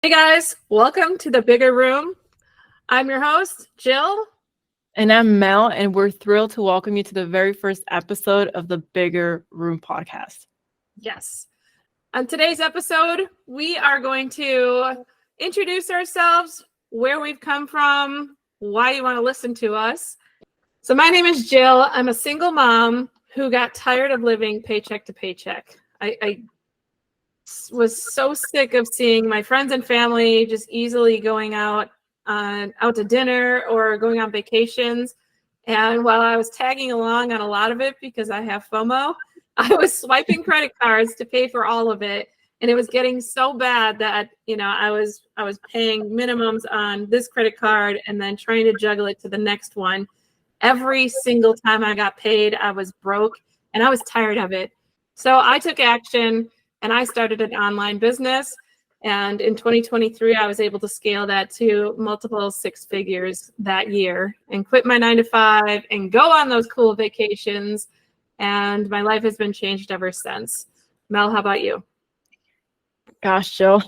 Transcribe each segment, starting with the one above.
Hey guys, welcome to the Bigger Room. I'm your host, Jill. And I'm Mel, and we're thrilled to welcome you to the very first episode of the Bigger Room podcast. Yes. On today's episode, we are going to introduce ourselves, where we've come from, why you want to listen to us. So my name is Jill. I'm a single mom who got tired of living paycheck to paycheck. I was so sick of seeing my friends and family just easily going out to dinner or going on vacations. And while I was tagging along on a lot of it because I have FOMO, I was swiping credit cards to pay for all of it. And it was getting so bad that, I was paying minimums on this credit card and then trying to juggle it to the next one. Every single time I got paid, I was broke and I was tired of it. So I took action and I started an online business. And in 2023, I was able to scale that to multiple six figures that year and quit my 9-to-5 and go on those cool vacations. And my life has been changed ever since. Mel, how about you? Gosh, Jill.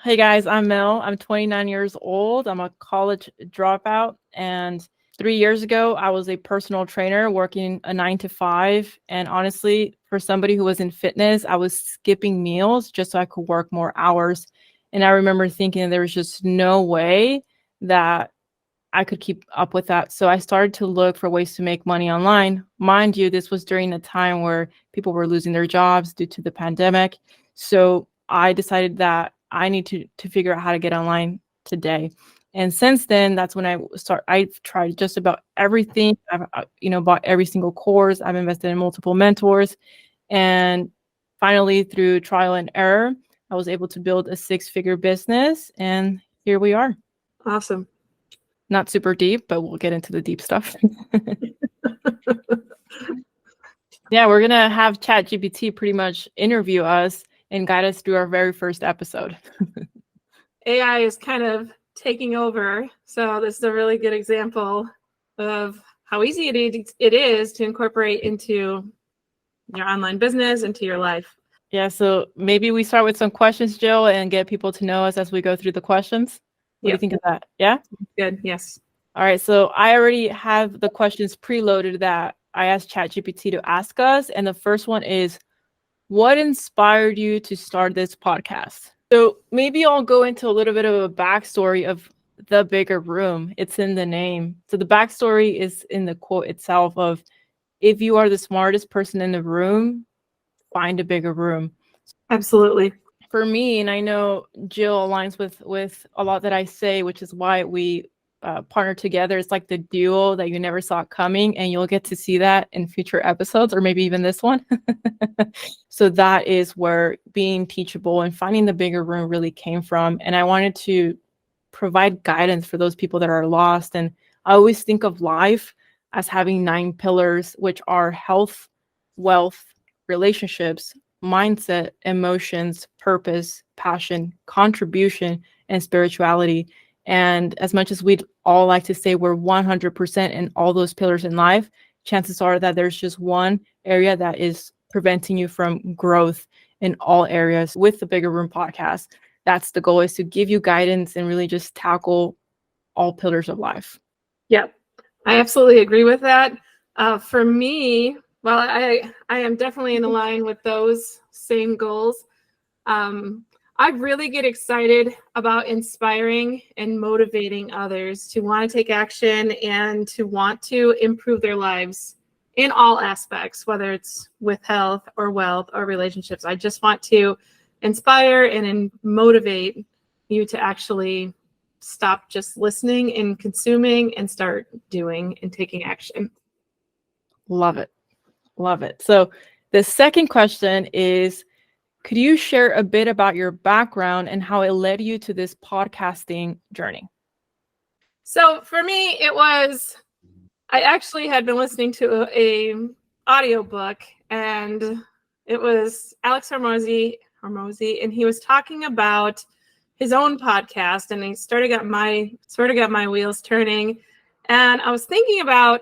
Hey guys, I'm Mel. I'm 29 years old. I'm a college dropout. And 3 years ago, I was a personal trainer working a 9-to-5. And honestly, for somebody who was in fitness, I was skipping meals just so I could work more hours. And I remember thinking there was just no way that I could keep up with that. So I started to look for ways to make money online. Mind you, this was during a time where people were losing their jobs due to the pandemic. So I decided that I need to figure out how to get online today. And since then, that's when I've tried just about everything. I've bought every single course. I've invested in multiple mentors. And finally, through trial and error, I was able to build a 6-figure business. And here we are. Awesome. Not super deep, but we'll get into the deep stuff. Yeah, we're going to have ChatGPT pretty much interview us and guide us through our very first episode. AI is kind of taking over. So this is a really good example of how easy it is to incorporate into your online business, into your life. Yeah, so maybe we start with some questions, Jill, and get people to know us as we go through the questions. What do you think of that? Yeah? Good. Yes. All right, so I already have the questions preloaded that I asked ChatGPT to ask us. And the first one is, what inspired you to start this podcast? So maybe I'll go into a little bit of a backstory of the Bigger Room. It's in the name. So the backstory is in the quote itself of, if you are the smartest person in the room, find a bigger room. Absolutely. For me, and I know Jill aligns with a lot that I say, which is why we partner together. It's like the duo that you never saw coming, and you'll get to see that in future episodes, or maybe even this one. So that is where being teachable and finding the bigger room really came from. And I wanted to provide guidance for those people that are lost. And I always think of life as having 9 pillars, which are health, wealth, relationships, mindset, emotions, purpose, passion, contribution, and spirituality. And as much as we'd all like to say we're 100% in all those pillars in life, chances are that there's just one area that is preventing you from growth in all areas. With the Bigger Room podcast, that's the goal, is to give you guidance and really just tackle all pillars of life. Yep. I absolutely agree with that. For me, well, I am definitely in line with those same goals. I really get excited about inspiring and motivating others to want to take action and to want to improve their lives in all aspects, whether it's with health or wealth or relationships. I just want to inspire and motivate you to actually stop just listening and consuming and start doing and taking action. Love it. Love it. So the second question is, could you share a bit about your background and how it led you to this podcasting journey? So for me, I actually had been listening to a audiobook, and it was Alex Hormozi, and he was talking about his own podcast, and he sort of got my wheels turning. And I was thinking about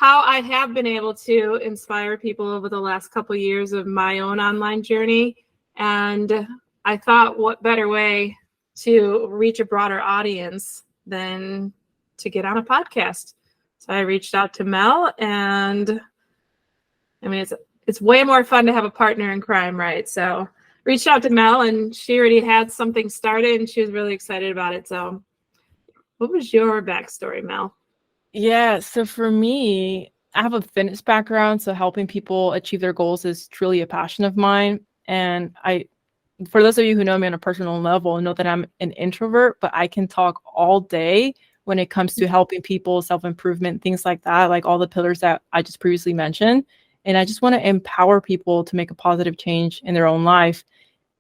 how I have been able to inspire people over the last couple of years of my own online journey. And I thought, what better way to reach a broader audience than to get on a podcast? So I reached out to Mel, and I mean, it's way more fun to have a partner in crime, right? So reached out to Mel, and she already had something started, and she was really excited about it. So what was your backstory, Mel? Yeah, so for me, I have a fitness background, so helping people achieve their goals is truly a passion of mine. And for those of you who know me on a personal level, know that I'm an introvert, but I can talk all day when it comes to helping people, self-improvement, things like that, like all the pillars that I just previously mentioned. And I just want to empower people to make a positive change in their own life.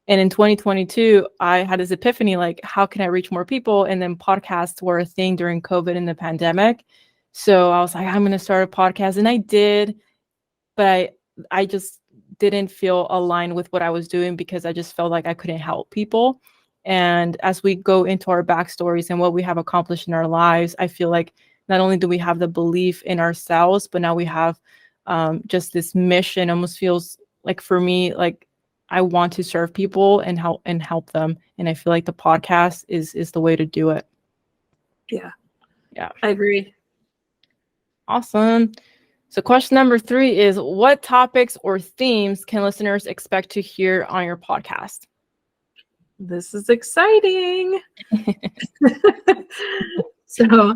And in 2022, I had this epiphany, like, how can I reach more people? And then podcasts were a thing during COVID and the pandemic. So I was like, I'm going to start a podcast. And I did, but I just didn't feel aligned with what I was doing because I just felt like I couldn't help people. And as we go into our backstories and what we have accomplished in our lives, I feel like not only do we have the belief in ourselves, but now we have just this mission. Almost feels like, for me, like I want to serve people and help them. And I feel like the podcast is the way to do it. Yeah, Yeah, I agree. Awesome. So question number 3 is, what topics or themes can listeners expect to hear on your podcast? This is exciting. So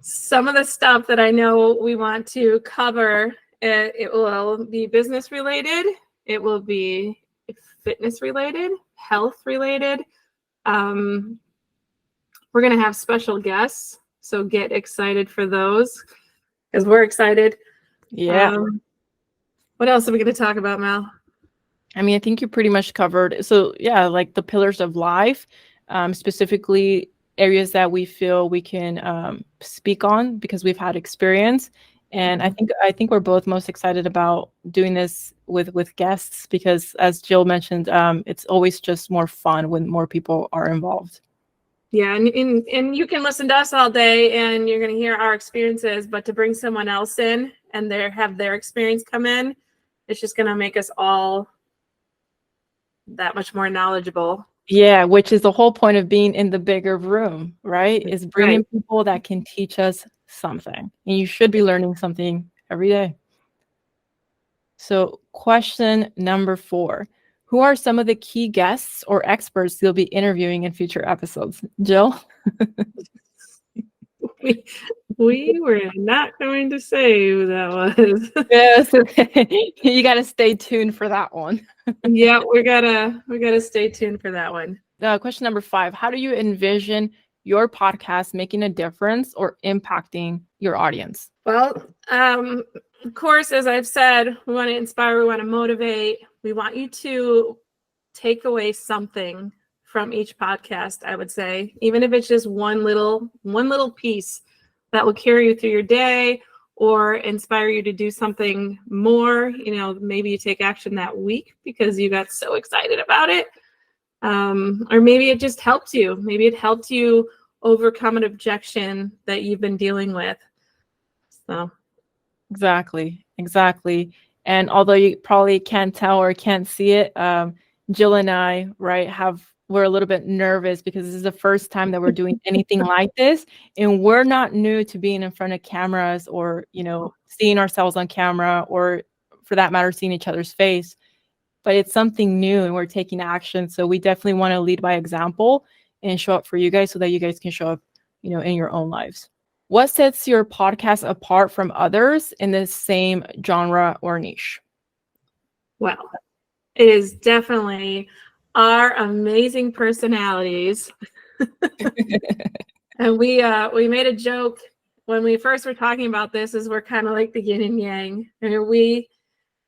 some of the stuff that I know we want to cover, it will be business related. It will be fitness related, health related. We're going to have special guests, so get excited for those because we're excited. Yeah. What else are we going to talk about, Mel? I mean, I think you pretty much covered. So yeah, like the pillars of life, specifically areas that we feel we can speak on because we've had experience. And I think we're both most excited about doing this with guests because, as Jill mentioned, it's always just more fun when more people are involved. Yeah, and you can listen to us all day and you're going to hear our experiences, but to bring someone else in and have their experience come in, it's just going to make us all that much more knowledgeable. Yeah, which is the whole point of being in the bigger room, right? Is bringing people that can teach us something. And you should be learning something every day. So question number 4. Who are some of the key guests or experts you'll be interviewing in future episodes? Jill? We were not going to say who that was. Yes, you got to stay tuned for that one. Yeah, we gotta stay tuned for that one. Question number 5. How do you envision your podcast making a difference or impacting your audience? Well, of course, as I've said, we want to inspire, we want to motivate. We want you to take away something from each podcast, I would say, even if it's just one little piece that will carry you through your day or inspire you to do something more. Maybe you take action that week because you got so excited about it. Or maybe it just helped you. Maybe it helped you overcome an objection that you've been dealing with. So Exactly. And although you probably can't tell or can't see it, Jill and I, right, we're a little bit nervous because this is the first time that we're doing anything like this. And we're not new to being in front of cameras or, seeing ourselves on camera or, for that matter, seeing each other's face. But it's something new and we're taking action. So we definitely want to lead by example and show up for you guys so that you guys can show up, in your own lives. What sets your podcast apart from others in the same genre or niche? Well, it is definitely our amazing personalities. And we made a joke when we first were talking about this, is we're kind of like the yin and yang.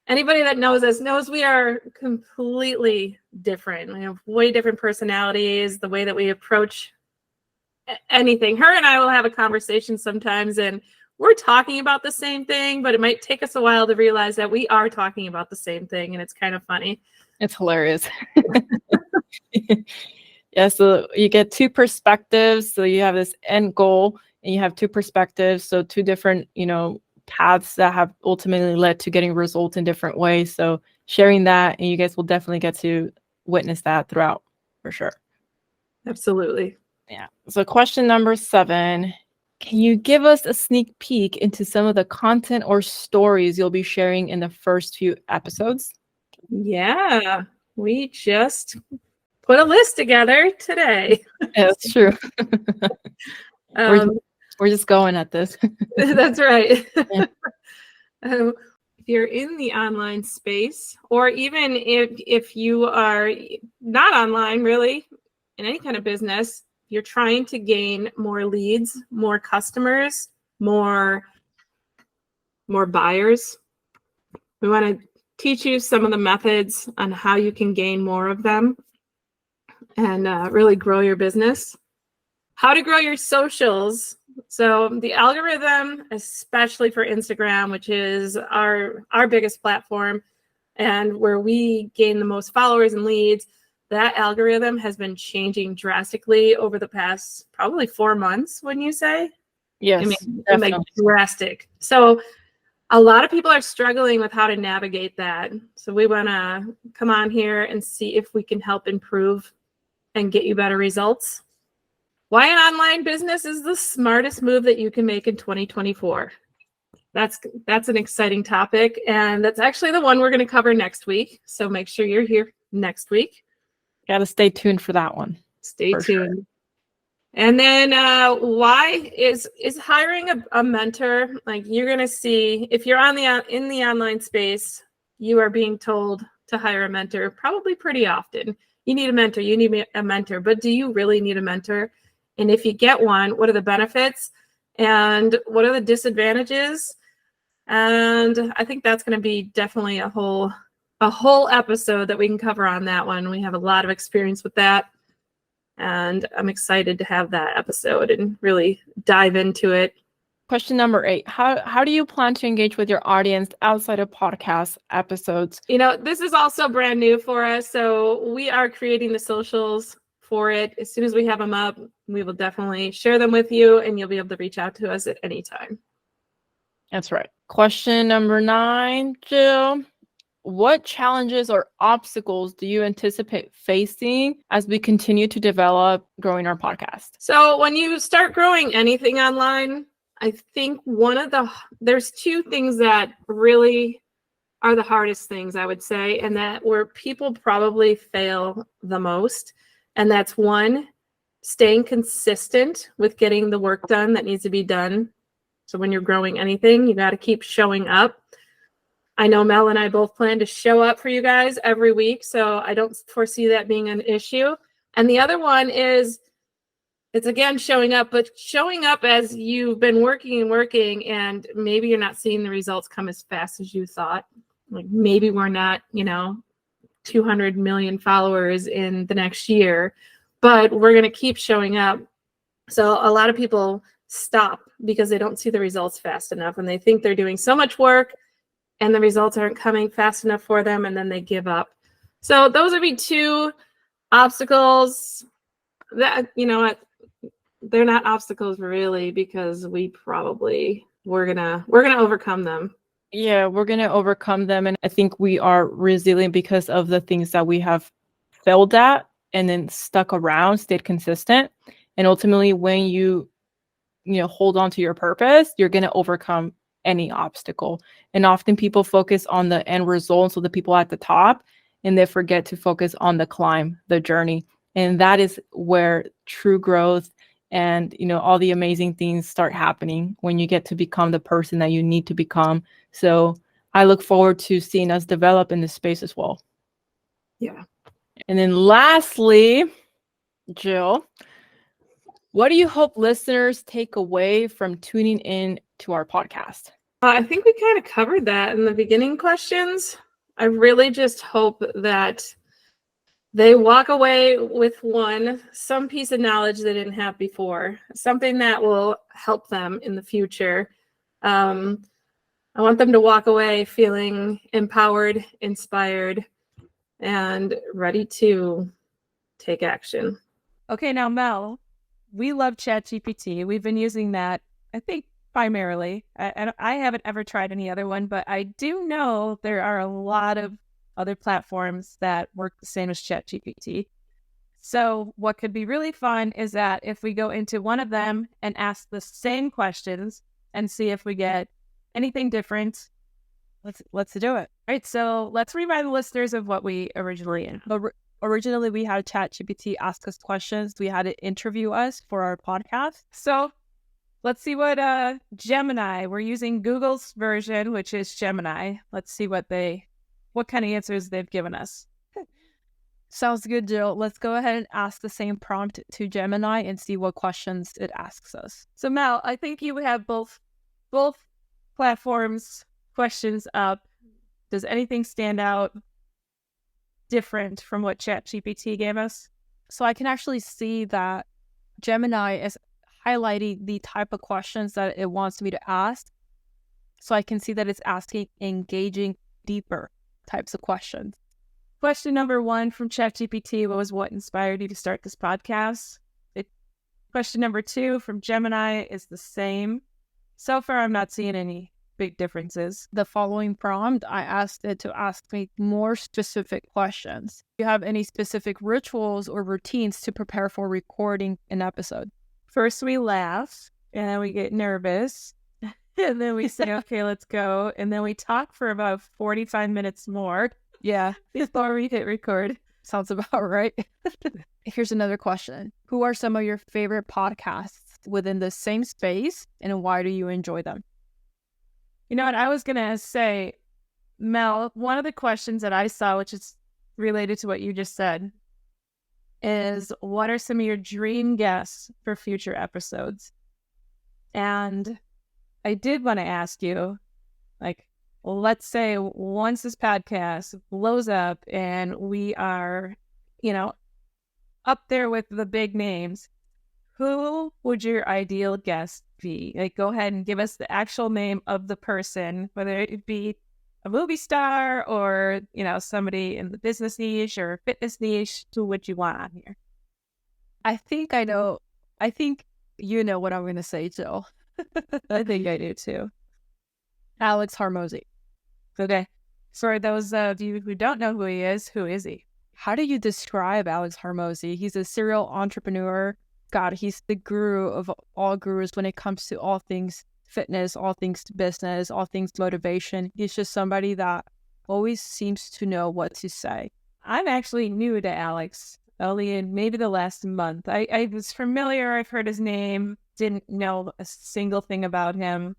Anybody that knows us knows we are completely different. We have way different personalities, the way that we approach anything. Her and I will have a conversation sometimes and we're talking about the same thing, but it might take us a while to realize that we are talking about the same thing. And it's kind of funny. It's hilarious. Yeah, so you get 2 perspectives. So you have this end goal and you have 2 perspectives. So 2 different, paths that have ultimately led to getting results in different ways. So sharing that, and you guys will definitely get to witness that throughout for sure. Absolutely. Yeah. So question number 7, can you give us a sneak peek into some of the content or stories you'll be sharing in the first few episodes? Yeah, we just put a list together today. Yeah, that's true. Um, We're just going at this. that's right. Yeah. If you're in the online space, or even if you are not online really in any kind of business, you're trying to gain more leads, more customers, more buyers. We want to teach you some of the methods on how you can gain more of them and really grow your business. How to grow your socials. So the algorithm, especially for Instagram, which is our biggest platform and where we gain the most followers and leads, that algorithm has been changing drastically over the past probably 4 months, wouldn't you say? Yes, definitely. Drastic. So a lot of people are struggling with how to navigate that. So we want to come on here and see if we can help improve and get you better results. Why an online business is the smartest move that you can make in 2024. That's an exciting topic, and that's actually the one we're going to cover next week. So make sure you're here next week. Got to stay tuned for that one. Stay tuned. Sure. And then why is hiring a mentor? Like, you're going to see if you're in the online space, you are being told to hire a mentor probably pretty often. You need a mentor. You need a mentor. But do you really need a mentor? And if you get one, what are the benefits and what are the disadvantages? And I think that's going to be definitely a whole episode that we can cover on that one. We have a lot of experience with that. And I'm excited to have that episode and really dive into it. Question number 8. How do you plan to engage with your audience outside of podcast episodes? This is also brand new for us. So we are creating the socials for it. As soon as we have them up, we will definitely share them with you, and you'll be able to reach out to us at any time. That's right. Question number 9, Jill. What challenges or obstacles do you anticipate facing as we continue to develop growing our podcast? So when you start growing anything online, I think there's 2 things that really are the hardest things, I would say, and that where people probably fail the most. And that's 1, staying consistent with getting the work done that needs to be done. So when you're growing anything, you got to keep showing up. I know Mel and I both plan to show up for you guys every week, so I don't foresee that being an issue. And the other one is, it's again showing up, but showing up as you've been working, and maybe you're not seeing the results come as fast as you thought. Like, maybe we're not, 200 million followers in the next year, but we're going to keep showing up. So a lot of people stop because they don't see the results fast enough, and they think they're doing so much work and the results aren't coming fast enough for them, and then they give up. So those would be 2 obstacles that, they're not obstacles really, because we're gonna overcome them. Yeah, we're going to overcome them. And I think we are resilient because of the things that we have failed at and then stuck around, stayed consistent. And ultimately, when you hold on to your purpose, you're going to overcome any obstacle. And often people focus on the end result, so the people at the top, and they forget to focus on the climb, the journey. And that is where true growth and all the amazing things start happening, when you get to become the person that you need to become. So I look forward to seeing us develop in this space as well. Yeah. And then lastly, Jill, what do you hope listeners take away from tuning in to our podcast? I think we kind of covered that in the beginning questions. I really just hope that they walk away with some piece of knowledge they didn't have before, something that will help them in the future. I want them to walk away feeling empowered, inspired, and ready to take action. Okay, now Mel, we love ChatGPT. We've been using that, I think, primarily. I haven't ever tried any other one, but I do know there are a lot of other platforms that work the same as ChatGPT. So what could be really fun is that if we go into one of them and ask the same questions and see if we get anything different. Let's do it. All right, so let's remind the listeners of what we originally Originally, we had ChatGPT ask us questions. We had it interview us for our podcast. So let's see what Gemini, we're using Google's version, which is Gemini. Let's see what kind of answers they've given us. Sounds good, Jill. Let's go ahead and ask the same prompt to Gemini and see what questions it asks us. So Mel, I think you have both platforms questions up. Does anything stand out different from what ChatGPT gave us? So I can actually see that Gemini is highlighting the type of questions that it wants me to ask. So I can see that it's asking engaging, deeper types of questions. Question number 1 from ChatGPT was what inspired you to start this podcast? Question number 2 from Gemini is the same. So far, I'm not seeing any big differences. The following prompt, I asked it to ask me more specific questions. Do you have any specific rituals or routines to prepare for recording an episode? First, we laugh, and then we get nervous, and then we say, okay, let's go. And then we talk for about 45 minutes more. Yeah, before we hit record. Sounds about right. Here's another question. Who are some of your favorite podcasts within the same space, and why do you enjoy them? You know what? I was going to say, Mel, one of the questions that I saw, which is related to what you just said, is what are some of your dream guests for future episodes? And I did want to ask you, let's say once this podcast blows up and we are, up there with the big names, who would your ideal guest be? Go ahead and give us the actual name of the person, whether it be a movie star or, somebody in the business niche or fitness niche. Who would you want on here? I think I know. I think you know what I'm going to say, Jill. I think I do too. Alex Hormozi. Okay. For those of you who don't know who is he? How do you describe Alex Hormozi? He's a serial entrepreneur. God, he's the guru of all gurus when it comes to all things fitness, all things business, all things motivation. He's just somebody that always seems to know what to say. I'm actually new to Alex, only in maybe the last month. I was familiar. I've heard his name, didn't know a single thing about him.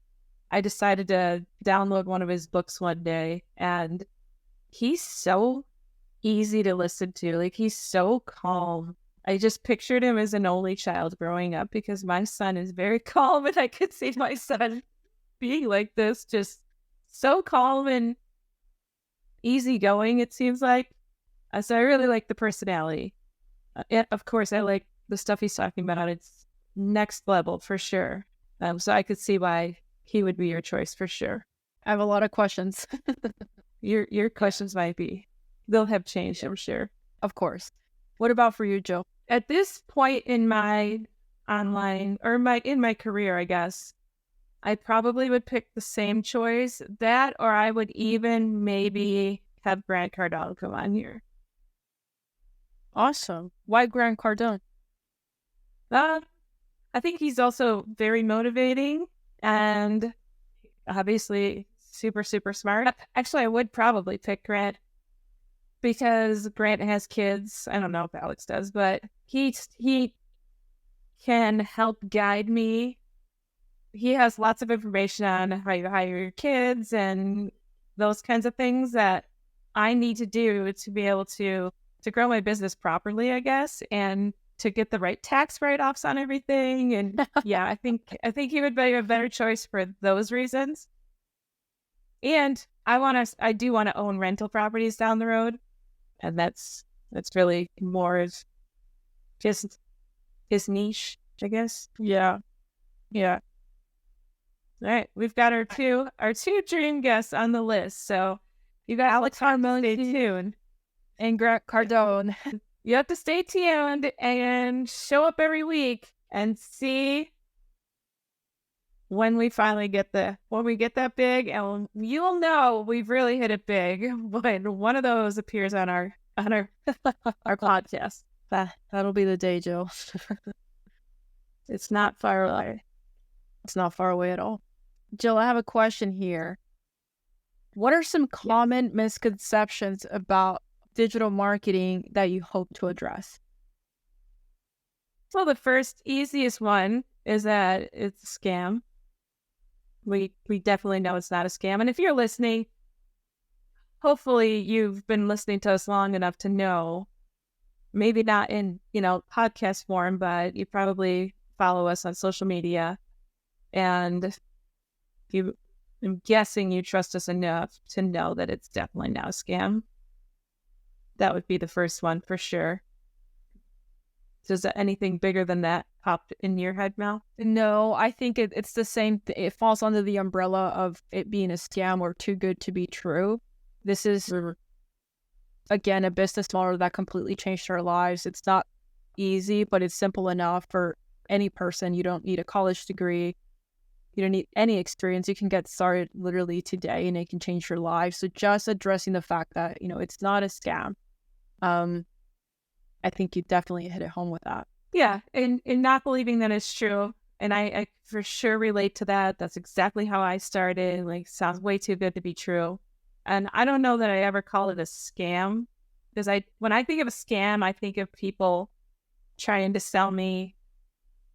I decided to download one of his books one day, and he's so easy to listen to. He's so calm. I just pictured him as an only child growing up because my son is very calm, and I could see my son being like this, just so calm and easygoing, it seems like. So I really like the personality. And of course, I like the stuff he's talking about. It's next level for sure. So I could see why he would be your choice for sure. I have a lot of questions. Your questions they'll have changed, I'm sure. Of course. What about for you, Jill? At this point in my online or in my career, I guess, I probably would pick the same choice. That, or I would even maybe have Grant Cardone come on here. Awesome. Why Grant Cardone? I think he's also very motivating and obviously super, super smart. Actually, I would probably pick Grant because Grant has kids. I don't know if Alex does, but he can help guide me. He has lots of information on how you hire your kids and those kinds of things that I need to do to be able to grow my business properly, I guess, and to get the right tax write-offs on everything. And yeah, I think he would be a better choice for those reasons. And I do want to own rental properties down the road. And that's really more of just his niche, I guess. Yeah. Yeah. All right. We've got our two dream guests on the list. So you got Alex Hormozi. Stay tuned. And Grant Cardone. You have to stay tuned and show up every week and see when we finally get when we get that big, and you'll know we've really hit it big when one of those appears on our our podcast. That'll be the day, Jill. It's not far away. It's not far away at all. Jill, I have a question here. What are some common misconceptions about digital marketing that you hope to address? So the first easiest one is that it's a scam. We definitely know it's not a scam. And if you're listening, hopefully you've been listening to us long enough to know, maybe not in, podcast form, but you probably follow us on social media. And I'm guessing you trust us enough to know that it's definitely not a scam. That would be the first one for sure. Does anything bigger than that pop in your head, Mel? No, I think it's the same. It falls under the umbrella of it being a scam or too good to be true. This is, again, a business model that completely changed our lives. It's not easy, but it's simple enough for any person. You don't need a college degree. You don't need any experience. You can get started literally today and it can change your life. So just addressing the fact that, it's not a scam. I think you definitely hit it home with that. Yeah, and not believing that it's true. And I for sure relate to that. That's exactly how I started. Like, sounds way too good to be true. And I don't know that I ever call it a scam, because when I think of a scam, I think of people trying to sell me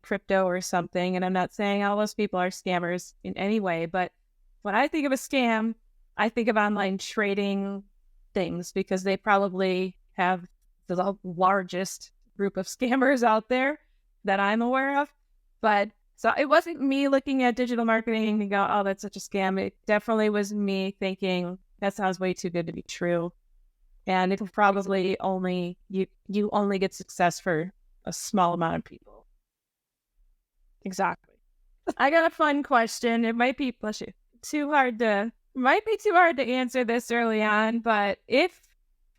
crypto or something. And I'm not saying all those people are scammers in any way, but when I think of a scam, I think of online trading things, because they probably have the largest group of scammers out there that I'm aware of. But so it wasn't me looking at digital marketing and go, oh, that's such a scam. It definitely was me thinking that sounds way too good to be true. And it's probably only, you only get success for a small amount of people. Exactly. I got a fun question. It might be too hard to answer this early on, but if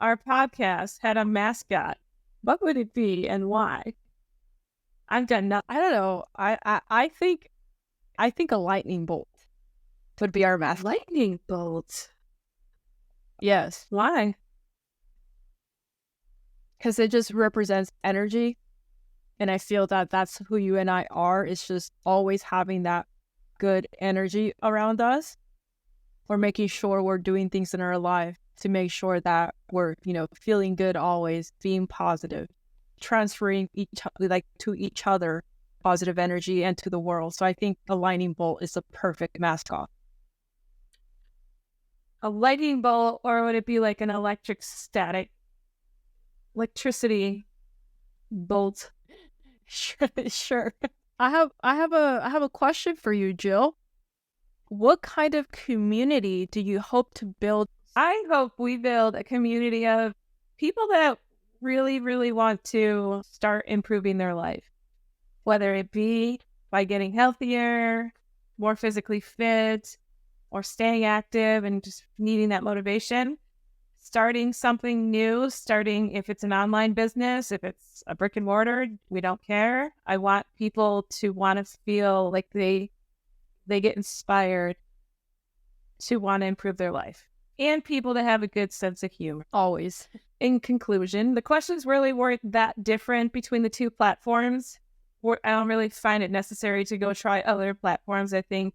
our podcast had a mascot, what would it be and why? I've done nothing. I don't know. I think a lightning bolt would be our mascot. Lightning bolt. Yes. Why? Because it just represents energy. And I feel that that's who you and I are. It's just always having that good energy around us. Or making sure we're doing things in our life to make sure that we're, feeling good always, being positive, transferring to each other positive energy and to the world. So I think a lightning bolt is a perfect mascot. A lightning bolt, or would it be like an electricity bolt? Sure. I have a question for you, Jill. What kind of community do you hope to build? I hope we build a community of people that really, really want to start improving their life, whether it be by getting healthier, more physically fit, or staying active and just needing that motivation. Starting something new, if it's an online business, if it's a brick and mortar, we don't care. I want people to want to feel like they get inspired to want to improve their life, and people that have a good sense of humor. Always. In conclusion, the questions really weren't that different between the two platforms. I don't really find it necessary to go try other platforms. I think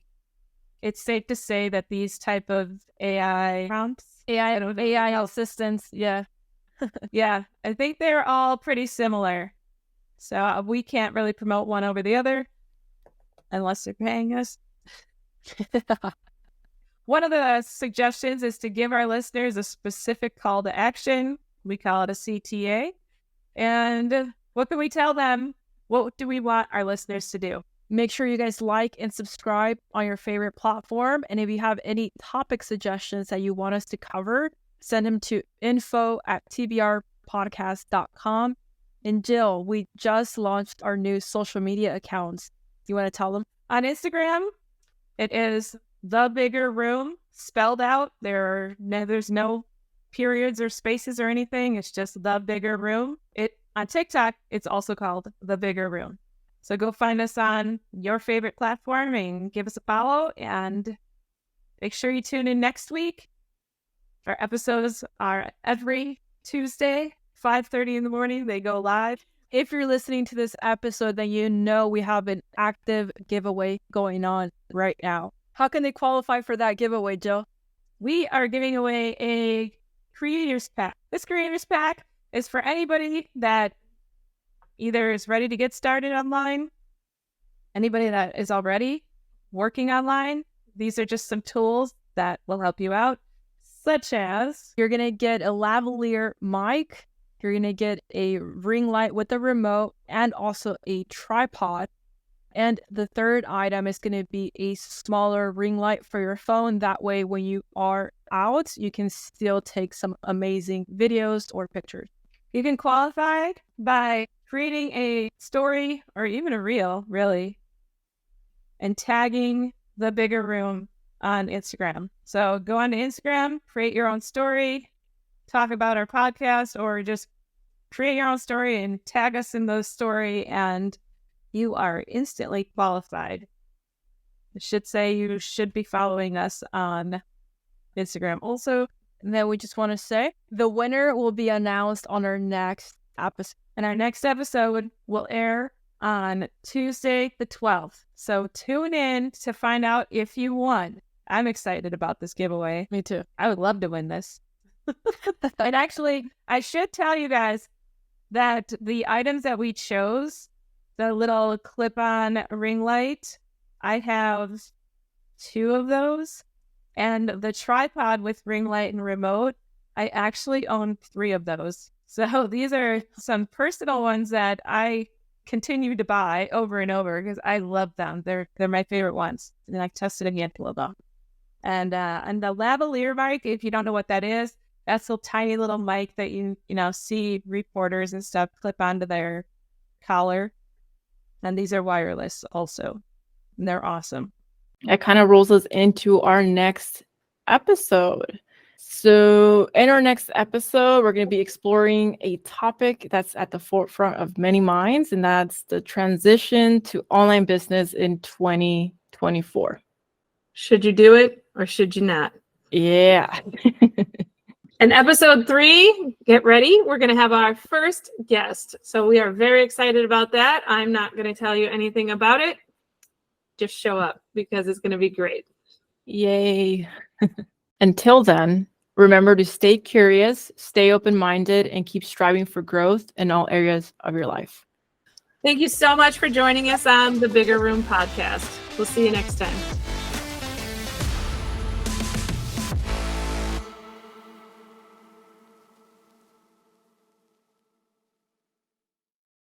it's safe to say that these type of AI prompts, AI assistants, yeah. yeah, I think they're all pretty similar. So we can't really promote one over the other unless they're paying us. One of the suggestions is to give our listeners a specific call to action. We call it a CTA. And what can we tell them? What do we want our listeners to do? Make sure you guys like and subscribe on your favorite platform. And if you have any topic suggestions that you want us to cover, send them to info@tbrpodcast.com. And Jill, we just launched our new social media accounts. You want to tell them? On Instagram, it is The Bigger Room, spelled out. There's no periods or spaces or anything. It's just The Bigger Room. On TikTok, it's also called The Bigger Room. So go find us on your favorite platform and give us a follow. And make sure you tune in next week. Our episodes are every Tuesday, 5:30 in the morning. They go live. If you're listening to this episode, then you know we have an active giveaway going on right now. How can they qualify for that giveaway, Jill? We are giving away a Creators Pack. This Creators Pack is for anybody that either is ready to get started online, anybody that is already working online. These are just some tools that will help you out, such as you're going to get a lavalier mic, you're going to get a ring light with a remote, and also a tripod. And the third item is going to be a smaller ring light for your phone. That way, when you are out, you can still take some amazing videos or pictures. You can qualify by creating a story or even a reel, really, and tagging The Bigger Room on Instagram. So go on to Instagram, create your own story, talk about our podcast, or just create your own story and tag us in the story, and you are instantly qualified. I should say you should be following us on Instagram also. And then we just want to say the winner will be announced on our next episode. And our next episode will air on Tuesday the 12th. So tune in to find out if you won. I'm excited about this giveaway. Me too. I would love to win this. And actually, I should tell you guys that the items that we chose, the little clip-on ring light, I have 2 of those. And the tripod with ring light and remote, I actually own 3 of those. So these are some personal ones that I continue to buy over and over because I love them. They're my favorite ones. And I've tested a handful of them. And the lavalier mic, if you don't know what that is, that's a tiny little mic that you see reporters and stuff clip onto their collar. And these are wireless also. And they're awesome. That kind of rolls us into our next episode. So in our next episode, we're going to be exploring a topic that's at the forefront of many minds, and that's the transition to online business in 2024. Should you do it or should you not? Yeah. In episode 3, get ready. We're going to have our first guest. So we are very excited about that. I'm not going to tell you anything about it. Just show up because it's going to be great. Yay. Until then, remember to stay curious, stay open-minded, and keep striving for growth in all areas of your life. Thank you so much for joining us on the Bigger Room podcast. We'll see you next time.